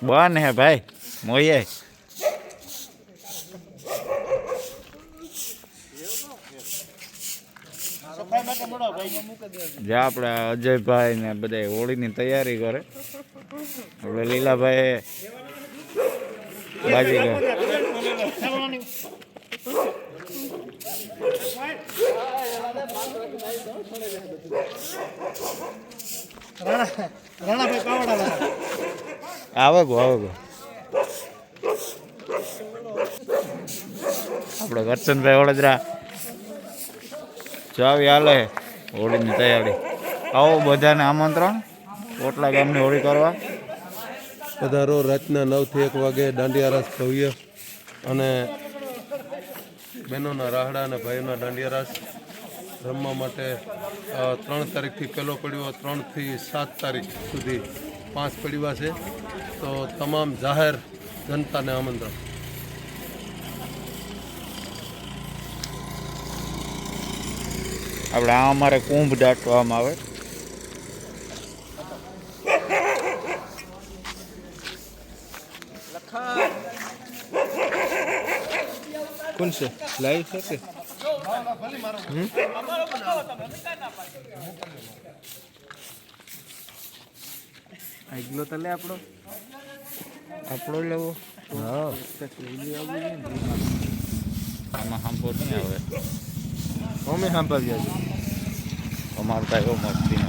बन है भाई मोये जे अपने अजय भाई ने बधाई होली की तैयारी करे अपने लीला भाई बाजी आवे गो अपने करशन भाई वडोदरा चावी हाले होली की तैयारी आओ बधा ने आमंत्रण ओटला गामनी होली करवा पधारो रातना 9 થી 1 वागे दांडिया रास भव्य અને બહેનોના રાહડા અને ભાઈઓના દાંડિયા રાસ રમવા માટે 3 તારીખથી પહેલો પડ્યો 3 થી 7 તારીખ સુધી 5 પડ્યા છે તો તમામ જાહેર જનતાને આમંત્રણ આપણે આ અમારે કુંભ દાટવામાં આવે કોણ છે લાઈવ છે કે આગલો તલે આપણો લેવો હા આમાં સાંભળો નહીં આવે અમે સાંભળ્યા છે અમારે તો એવો મસ્તી ને